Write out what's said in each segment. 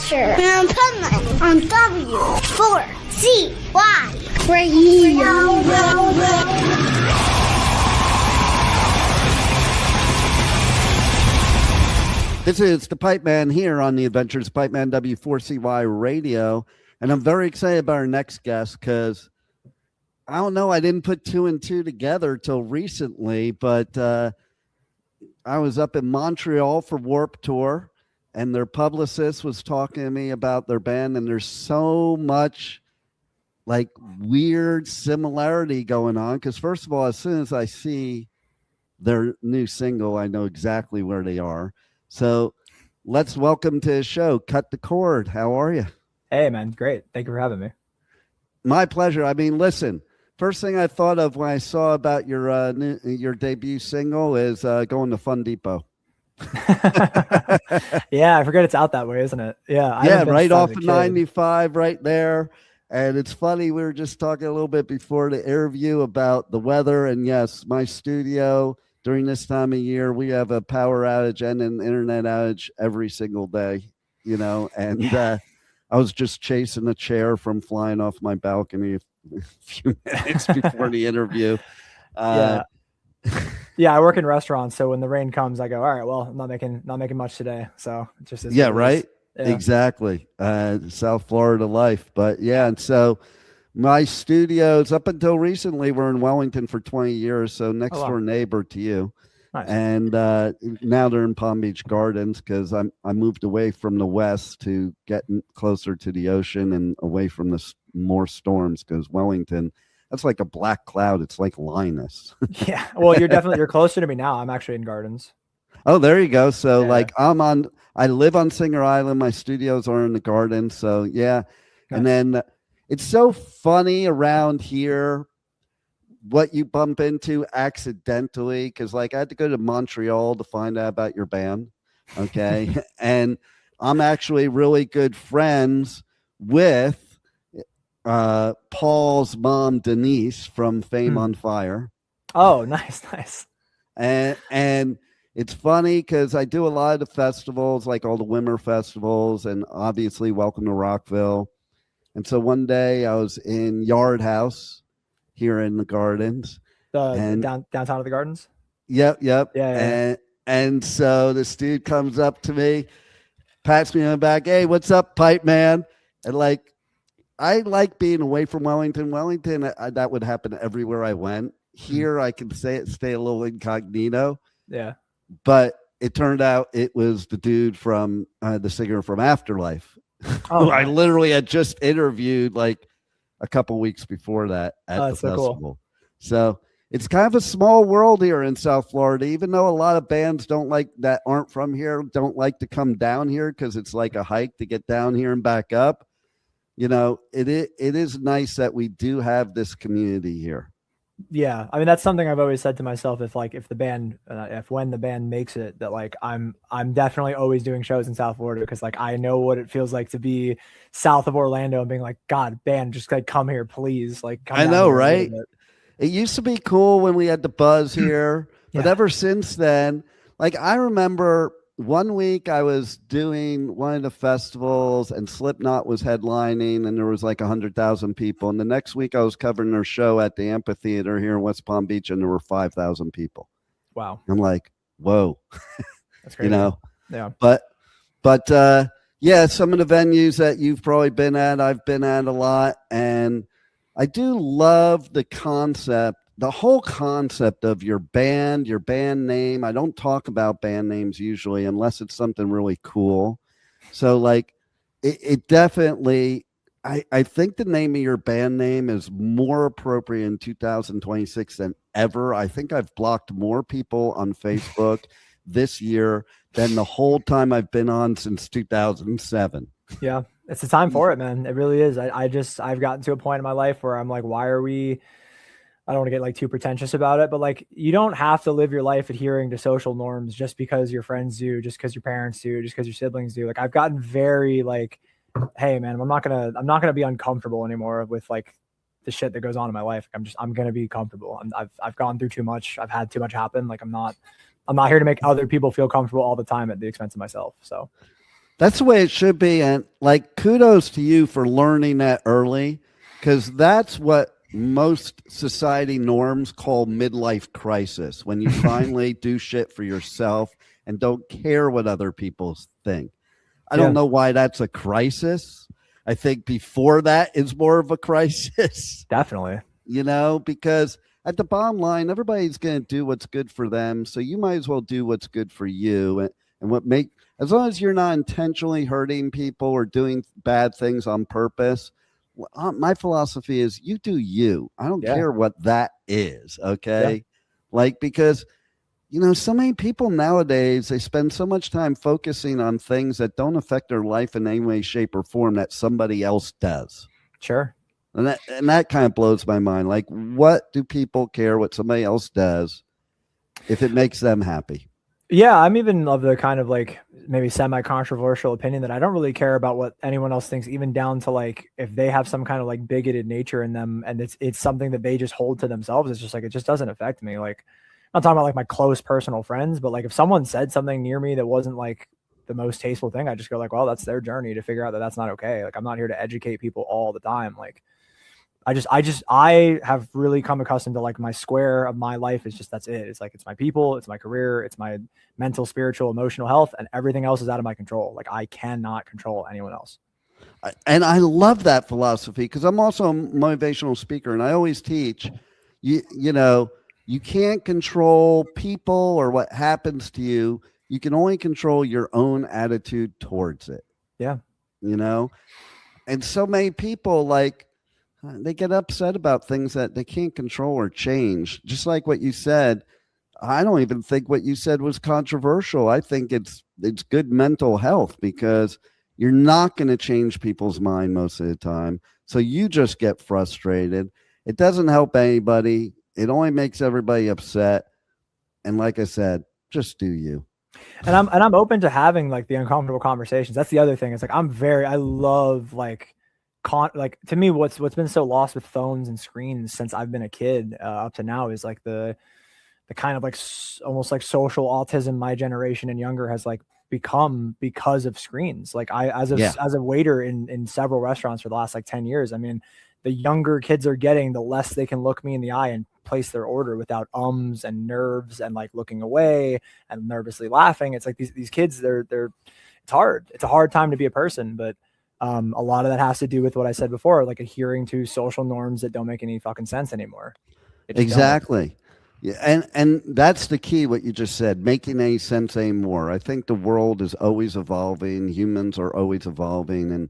Chapter and Pipeman on W4CY Radio. This is the Pipeman here on the Adventures of Pipeman W4CY Radio, and I'm very excited about our next guest because I don't know, I didn't put two and two together till recently, but I was up in Montreal for Warped Tour, and their publicist was talking to me about their band, and there's so much like weird similarity going on. Because first of all, as soon as I see their new single, I know exactly where they are. So let's welcome to the show, Cut the Cord. How are you? Hey, man. Great. Thank you for having me. My pleasure. I mean, listen, first thing I thought of when I saw about your debut single is going to Fun Depot. Yeah, I forget it's out that way, isn't it? Yeah, right off of 95 right there. And it's funny, we were just talking a little bit before the interview about the weather. And yes, my studio during this time of year, we have a power outage and an internet outage every single day, you know, and I was just chasing a chair from flying off my balcony a few minutes before the interview. Yeah, I work in restaurants, so when the rain comes, I go, all right, well, I'm not making much today. So it just is. Yeah, right. Yeah. Exactly. South Florida life. But yeah, and so my studios up until recently were in Wellington for 20 years, so next door neighbor to you. Nice. And now they're in Palm Beach Gardens because I moved away from the west to get closer to the ocean and away from the more storms, because Wellington, that's like a black cloud. It's like Linus. Yeah. Well, you're closer to me now. I'm actually in Gardens. Oh, there you go. So like I live on Singer Island. My studios are in the Gardens. So yeah. Nice. And then it's so funny around here what you bump into accidentally, because like I had to go to Montreal to find out about your band. Okay. And I'm actually really good friends with Paul's mom, Denise, from Fame on Fire. Oh, nice. And it's funny because I do a lot of the festivals, like all the Wimmer festivals, and obviously Welcome to Rockville. And so one day I was in Yard House here in the Gardens. Downtown of the Gardens? Yep. Yeah. And so this dude comes up to me, pats me on the back. Hey, what's up, Pipe Man? And like, I like being away from Wellington. That would happen everywhere I went. Here, I can stay a little incognito. Yeah. But it turned out it was the dude from the singer from Afterlife. Oh, I literally had just interviewed like a couple weeks before that at the festival. Cool. So it's kind of a small world here in South Florida, even though a lot of bands that aren't from here don't like to come down here because it's like a hike to get down here and back up. You know, it is nice that we do have this community here. Yeah, I mean that's something I've always said to myself. If when the band makes it, that like I'm definitely always doing shows in South Florida, because like I know what it feels like to be south of Orlando and being like, God, band, just like come here, please. Like come I know, right? It used to be cool when we had the buzz here, but ever since then, like I remember. One week I was doing one of the festivals and Slipknot was headlining and there was like 100,000 people. And the next week I was covering their show at the amphitheater here in West Palm Beach and there were 5,000 people. Wow. I'm like, whoa. That's crazy. You know? Yeah. But yeah, some of the venues that you've probably been at, I've been at a lot. And I do love the whole concept of your band name. I don't talk about band names usually unless it's something really cool. So like it definitely, I think the name of your band name is more appropriate in 2026 than ever. I think I've blocked more people on Facebook this year than the whole time I've been on since 2007. Yeah, it's the time for it, man. It really is. I've gotten to a point in my life where I'm like, why are we I don't want to get like too pretentious about it, but like you don't have to live your life adhering to social norms just because your friends do, just because your parents do, just because your siblings do. Like I've gotten very like, hey man, I'm not gonna be uncomfortable anymore with like the shit that goes on in my life. I'm gonna be comfortable. I've gone through too much. I've had too much happen. Like I'm not here to make other people feel comfortable all the time at the expense of myself. So That's the way it should be. And like, kudos to you for learning that early, because that's what most society norms call midlife crisis, when you finally do shit for yourself and don't care what other people think. I don't know why that's a crisis. I think before that is more of a crisis. Definitely. You know, because at the bottom line, everybody's going to do what's good for them. So you might as well do what's good for you. And as long as you're not intentionally hurting people or doing bad things on purpose, my philosophy is you do you. I don't care what that is. Okay. Like, because, you know, so many people nowadays, they spend so much time focusing on things that don't affect their life in any way, shape, or form that somebody else does. Sure. And that kind of blows my mind. Like, what do people care what somebody else does if it makes them happy? Yeah, I'm even of the kind of like maybe semi-controversial opinion that I don't really care about what anyone else thinks, even down to like if they have some kind of like bigoted nature in them and it's something that they just hold to themselves. It's just like, it just doesn't affect me. Like, I'm not talking about like my close personal friends, but like if someone said something near me that wasn't like the most tasteful thing, I just go like, well, that's their journey to figure out that that's not okay. Like, I'm not here to educate people all the time. Like, I have really come accustomed to like my square of my life is just, that's it. It's like, it's my people, it's my career, it's my mental, spiritual, emotional health, and everything else is out of my control. Like, I cannot control anyone else. And I love that philosophy, because I'm also a motivational speaker, and I always teach you know, you can't control people or what happens to you. You can only control your own attitude towards it. Yeah. You know, and so many people, like, they get upset about things that they can't control or change. Just like what you said, I don't even think what you said was controversial. I think it's good mental health, because you're not going to change people's mind most of the time. So you just get frustrated. It doesn't help anybody. It only makes everybody upset. And like I said, just do you. And I'm open to having like the uncomfortable conversations. That's the other thing. It's like, I love like to me, what's been so lost with phones and screens since I've been a kid up to now is like the kind of like almost like social autism my generation and younger has like become because of screens. Like, as a waiter in several restaurants for the last like 10 years, I mean, the younger kids are getting, the less they can look me in the eye and place their order without ums and nerves and like looking away and nervously laughing. It's like these kids, it's hard. It's a hard time to be a person, but a lot of that has to do with what I said before, like adhering to social norms that don't make any fucking sense anymore. Exactly. Yeah, and that's the key, what you just said, making any sense anymore. I think the world is always evolving. Humans are always evolving, and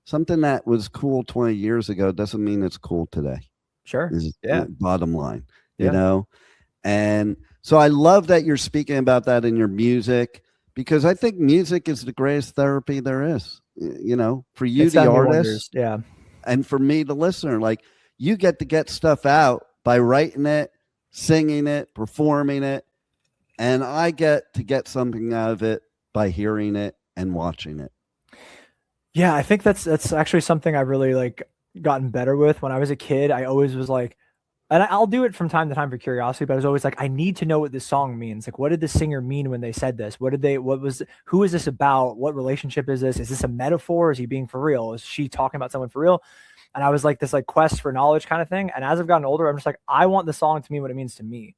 something that was cool 20 years ago doesn't mean it's cool today. Sure. Is bottom line, you know? And so I love that you're speaking about that in your music, because I think music is the greatest therapy there is, you know, for you, the artist, and for me, the listener. Like, you get stuff out by writing it, singing it, performing it, and I get something out of it by hearing it and watching it. Yeah, I think that's actually something I really like gotten better with. When I was a kid, I always was like, and I'll do it from time to time for curiosity, but I was always like, I need to know what this song means. Like, what did the singer mean when they said this? Who is this about? What relationship is this? Is this a metaphor? Is he being for real? Is she talking about someone for real? And I was like this like quest for knowledge kind of thing. And as I've gotten older, I'm just like, I want the song to mean what it means to me.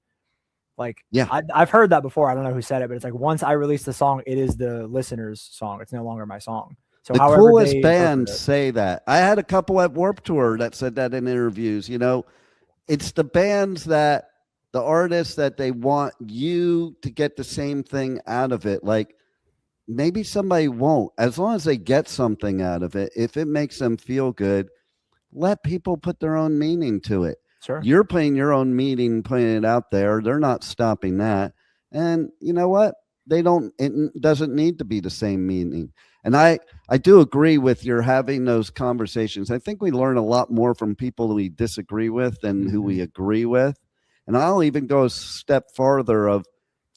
Like, I've heard that before. I don't know who said it, but it's like, once I release the song, it is the listener's song. It's no longer my song. So the coolest bands say that. I had a couple at Warped Tour that said that in interviews. You know, it's the bands that the artists that they want you to get the same thing out of it. Like, maybe somebody won't, as long as they get something out of it. If it makes them feel good, let people put their own meaning to it. Sure. You're playing your own meaning, putting it out there. They're not stopping that. And you know what? It doesn't need to be the same meaning. And I do agree with your having those conversations. I think we learn a lot more from people we disagree with than who we agree with. And I'll even go a step farther of,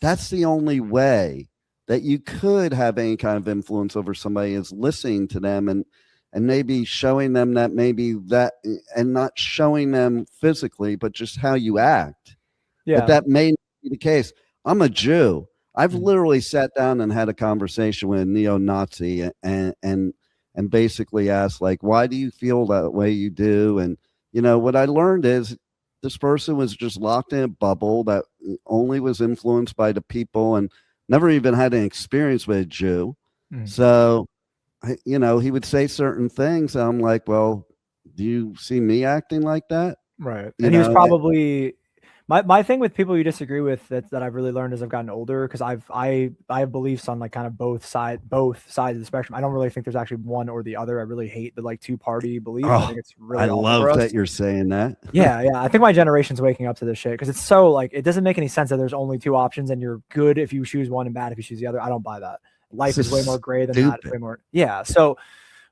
that's the only way that you could have any kind of influence over somebody, is listening to them and maybe showing them that maybe that, and not showing them physically, but just how you act. Yeah. But that may not be the case. I'm a Jew. I've literally sat down and had a conversation with a neo-Nazi and basically asked, like, why do you feel that way you do? And, what I learned is this person was just locked in a bubble that only was influenced by the people and never even had an experience with a Jew. So, he would say certain things. And I'm like, well, do you see me acting like that? Right. And he was probably my thing with people you disagree with that I've really learned as I've gotten older, because I have beliefs on like kind of both sides of the spectrum. I don't really think there's actually one or the other. I really hate the like two-party belief. I think it's really I love that you're saying that. Yeah. I think my generation's waking up to this shit, because it's so like it doesn't make any sense that there's only two options and you're good if you choose one and bad if you choose the other. I don't buy that. Life is way more gray than that. It's way more. Yeah. So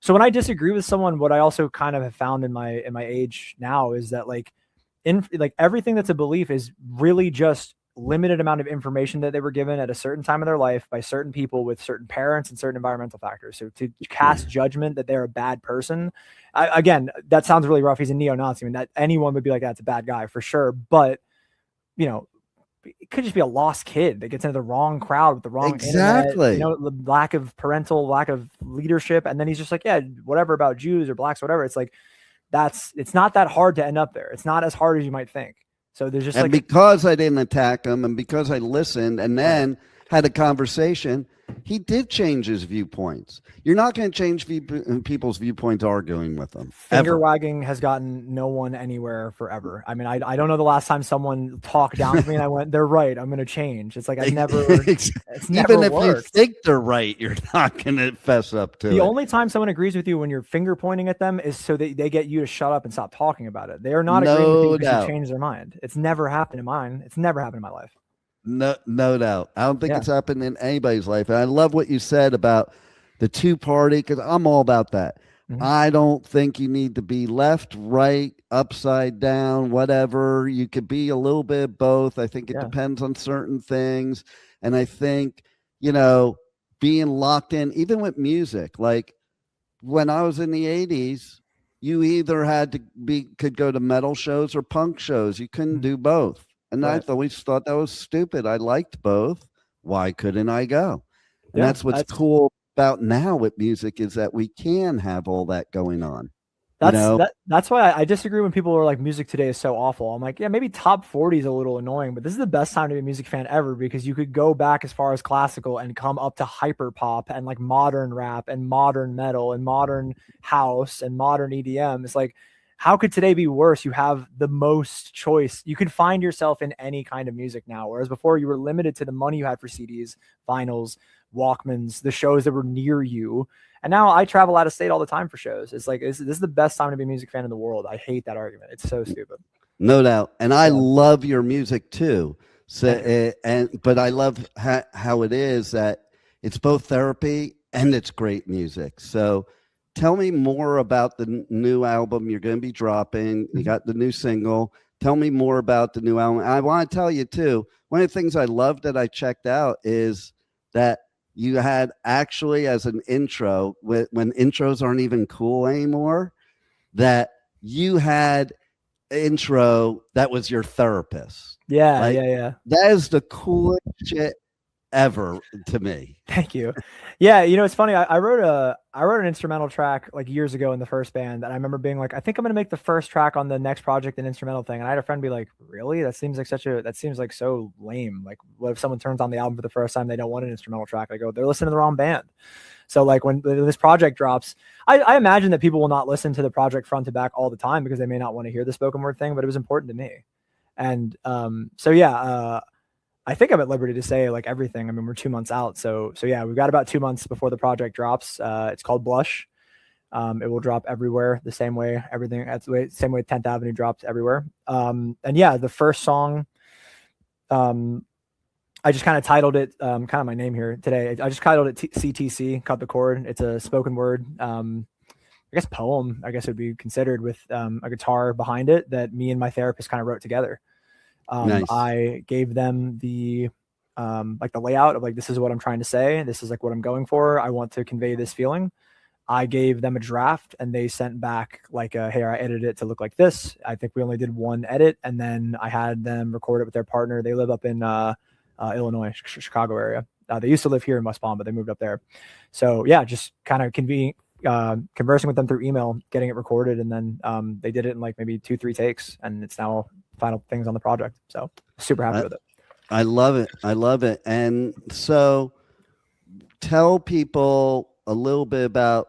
when I disagree with someone, what I also kind of have found in my age now is that like everything that's a belief is really just limited amount of information that they were given at a certain time of their life by certain people with certain parents and certain environmental factors. So to cast judgment that they're a bad person, again, that sounds really rough. He's a neo-Nazi. I mean, that anyone would be like, that's a bad guy for sure. But, it could just be a lost kid that gets into the wrong crowd with the wrong internet, lack of leadership. And then he's just like, yeah, whatever about Jews or blacks, whatever. It's like, it's not that hard to end up there. It's not as hard as you might think. So there's just because I didn't attack him and because I listened and then had a conversation, he did change his viewpoints. You're not going to change people's viewpoints arguing with them. Finger wagging has gotten no one anywhere forever. I mean, I don't know the last time someone talked down to me and I went, they're right, I'm going to change. It's like I've never it's never even if worked. you think they're right, you're not going to fess up to it. The only time someone agrees with you when you're finger pointing at them is so that they get you to shut up and stop talking about it. They are not agreeing with you because you change their mind. It's never happened in mine. It's never happened in my life. No doubt. I don't think it's happened in anybody's life. And I love what you said about the two-party, because I'm all about that. I don't think you need to be left, right, upside down, whatever. You could be a little bit of both. I think it depends on certain things. And I think, being locked in, even with music, like when I was in the 80s, you either could go to metal shows or punk shows. You couldn't do both. And I always thought that was stupid. I liked both. Why couldn't I go? And that's what's cool about now with music, is that we can have all that going on. That's why I disagree when people are like, music today is so awful. I'm like, yeah, maybe top 40 is a little annoying, but this is the best time to be a music fan ever, because you could go back as far as classical and come up to hyper pop and like modern rap and modern metal and modern house and modern EDM. It's like, how could today be worse? You have the most choice. You can find yourself in any kind of music now, whereas before you were limited to the money you had for CDs, vinyls, Walkmans, the shows that were near you. And now I travel out of state all the time for shows. It's like, this is the best time to be a music fan in the world. I hate that argument. It's so stupid. No doubt. And I love your music too. So, but I love how it is that it's both therapy and it's great music. So tell me more about the new album you're going to be dropping. You got the new single. Tell me more about the new album. I want to tell you too, one of the things I love that I checked out is that you had actually, as an intro, when intros aren't even cool anymore, that you had intro that was your therapist. Yeah. That is the coolest shit ever to me. Thank you. Yeah, it's funny. I wrote an instrumental track like years ago in the first band, and I remember being like, I think I'm gonna make the first track on the next project an instrumental thing. And I had a friend be like, really? That seems like so lame. Like, what if someone turns on the album for the first time, they don't want an instrumental track? I go, they're listening to the wrong band. So like when this project drops, I imagine that people will not listen to the project front to back all the time because they may not want to hear the spoken word thing, but it was important to me. And I think I'm at liberty to say like everything. I mean, we're 2 months out. So yeah, we've got about 2 months before the project drops. It's called Blush. It will drop everywhere the same way, same way 10th Avenue drops everywhere. And yeah, the first song, I just kind of titled it, kind of my name here today. I just titled it CTC, Cut the Cord. It's a spoken word, I guess poem, I guess it would be considered, with a guitar behind it that me and my therapist kind of wrote together. Nice. I gave them the like the layout of like, this is what I'm trying to say. This is like what I'm going for. I want to convey this feeling. I gave them a draft and they sent back like, hey, I edited it to look like this. I think we only did one edit, and then I had them record it with their partner. They live up in Illinois, Chicago area. They used to live here in West Palm, but they moved up there. So yeah, just kind of conversing with them through email, getting it recorded, and then they did it in like maybe 2-3 takes, and it's now final things on the project. So super happy with it. I love it. I love it. And so tell people a little bit about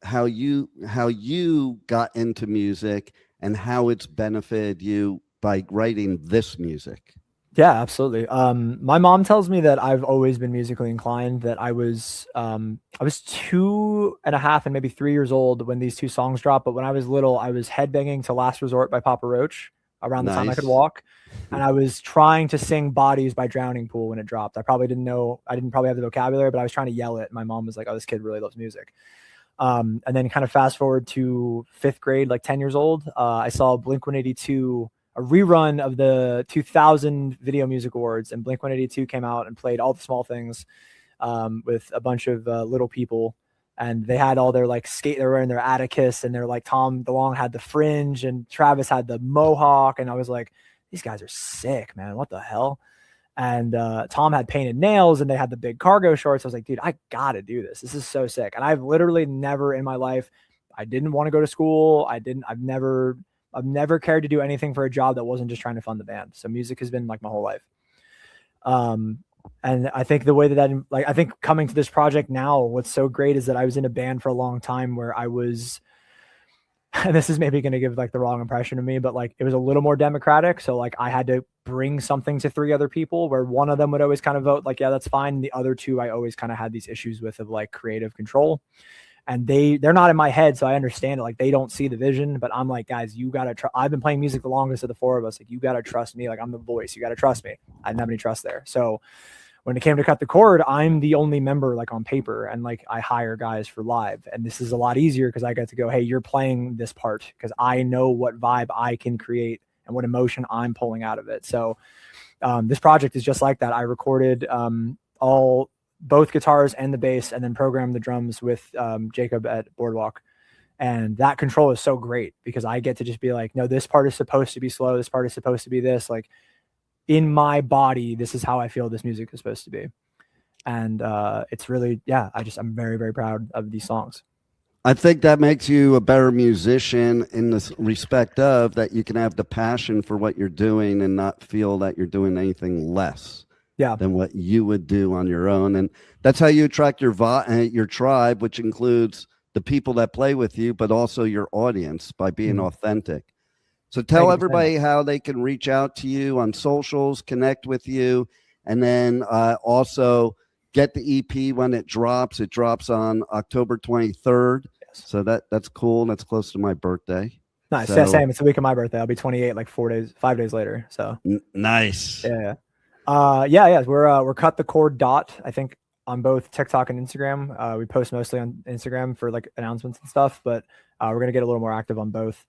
how you got into music and how it's benefited you by writing this music. Yeah, absolutely. My mom tells me that I've always been musically inclined, that I was 2.5 and maybe 3 years old when these two songs dropped. But when I was little, I was headbanging to Last Resort by Papa Roach around the time I could walk. And I was trying to sing Bodies by Drowning Pool when it dropped. I didn't probably have the vocabulary, but I was trying to yell it. My mom was like, oh, this kid really loves music. And then kind of fast forward to 5th grade, like 10 years old, I saw Blink-182, a rerun of the 2000 Video Music Awards, and Blink-182 came out and played All the Small Things with a bunch of little people. And they had all their like they were wearing their Atticus, and they're like, Tom DeLonge had the fringe and Travis had the mohawk. And I was like, these guys are sick, man. What the hell? And Tom had painted nails, and they had the big cargo shorts. I was like, dude, I got to do this. This is so sick. And I've literally never in my life, I didn't want to go to school. I've never cared to do anything for a job that wasn't just trying to fund the band. So music has been like my whole life. And I think the way I think coming to this project now, what's so great is that I was in a band for a long time where I was, and this is maybe going to give like the wrong impression of me, but like it was a little more democratic. So like I had to bring something to 3 other people, where one of them would always kind of vote like, yeah, that's fine. The other 2, I always kind of had these issues with, of like creative control. And they're not in my head, so I understand it. Like they don't see the vision, but I'm like, guys, you gotta try. I've been playing music the longest of the 4 of us. Like you gotta trust me. Like I'm the voice. You gotta trust me. I didn't have any trust there. So when it came to cut the cord, I'm the only member like on paper, and like I hire guys for live. And this is a lot easier because I get to go, hey, you're playing this part, because I know what vibe I can create and what emotion I'm pulling out of it. So this project is just like that. I recorded both guitars and the bass, and then programmed the drums with Jacob at Boardwalk. And that control is so great because I get to just be like, no, this part is supposed to be slow. This part is supposed to be this. Like in my body, this is how I feel this music is supposed to be. And it's really, I'm very, very proud of these songs. I think that makes you a better musician in the respect of that you can have the passion for what you're doing and not feel that you're doing anything less than what you would do on your own. And that's how you attract your tribe, which includes the people that play with you, but also your audience, by being authentic. So tell everybody how they can reach out to you on socials, connect with you, and then also get the EP when it drops. It drops on October 23rd. Yes. So that's cool. That's close to my birthday. Nice. So, yeah, same. It's the week of my birthday. I'll be 28, like 5 days later. So nice. Yeah. We're Cut the Cord . I think on both TikTok and Instagram. We post mostly on Instagram for like announcements and stuff, but we're gonna get a little more active on both.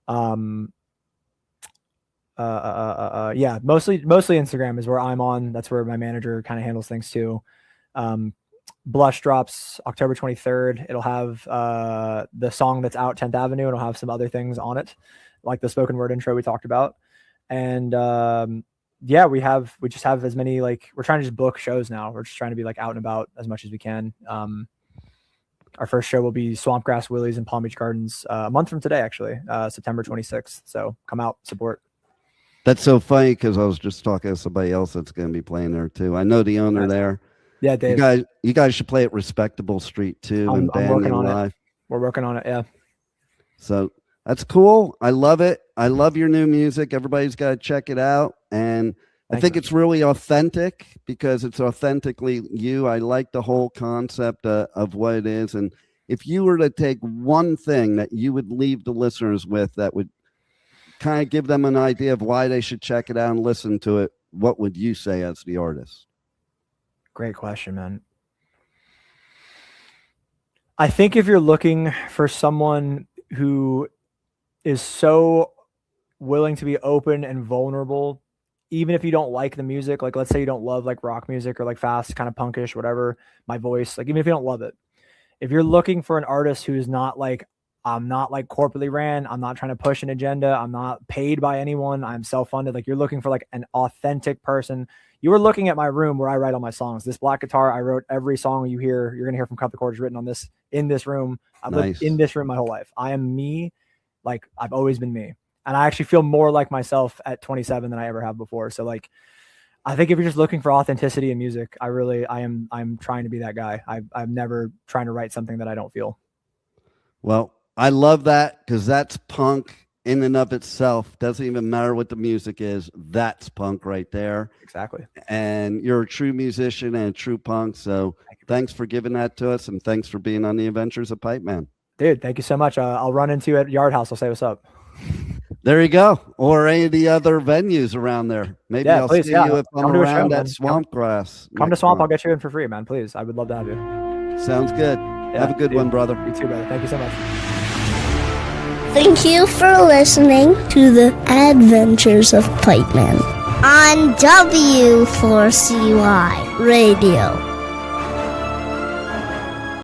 Mostly Instagram is where I'm on. That's where my manager kind of handles things too. Blush drops October 23rd. It'll have the song that's out, 10th Avenue, and it'll have some other things on it, like the spoken word intro we talked about. And we just have as many, like, we're trying to just book shows now. We're just trying to be like out and about as much as we can. Our first show will be Swampgrass, Willys, and Palm Beach Gardens a month from today, actually, September 26th. So come out, support. That's so funny because I was just talking to somebody else that's going to be playing there too. I know the owner there. Yeah, Dave. You guys should play at Respectable Street too. I'm working on it. We're working on it. Yeah. So that's cool. I love it. I love your new music. Everybody's got to check it out. And I think it's really authentic because it's authentically you. I like the whole concept of what it is. And if you were to take one thing that you would leave the listeners with that would kind of give them an idea of why they should check it out and listen to it, what would you say as the artist? Great question, man. I think if you're looking for someone who is so willing to be open and vulnerable, even if you don't like the music, like let's say you don't love like rock music or like fast, kind of punkish, whatever, my voice, like even if you don't love it, if you're looking for an artist who's not like, I'm not like corporately ran, I'm not trying to push an agenda, I'm not paid by anyone, I'm self-funded, like you're looking for like an authentic person, you were looking at my room where I write all my songs. This black guitar, I wrote every song you're going to hear from Cut the Chords written on this, in this room. I've lived in this room my whole life. I am me. Like I've always been me. And I actually feel more like myself at 27 than I ever have before. So like, I think if you're just looking for authenticity in music, I'm trying to be that guy. I'm never trying to write something that I don't feel. Well, I love that, because that's punk in and of itself. Doesn't even matter what the music is. That's punk right there. Exactly. And you're a true musician and a true punk. So thanks for giving that to us, and thanks for being on the Adventures of Pipeman. Dude, thank you so much. I'll run into you at Yard House. I'll say what's up. There you go. Or any of the other venues around there. Maybe I'll see you if I'm around at Swampgrass. Come to Swamp. I'll get you in for free, man. Please. I would love to have you. Sounds good. Yeah, have a good one, brother. You too, brother. Thank you so much. Thank you for listening to the Adventures of Pipeman on W4CY Radio.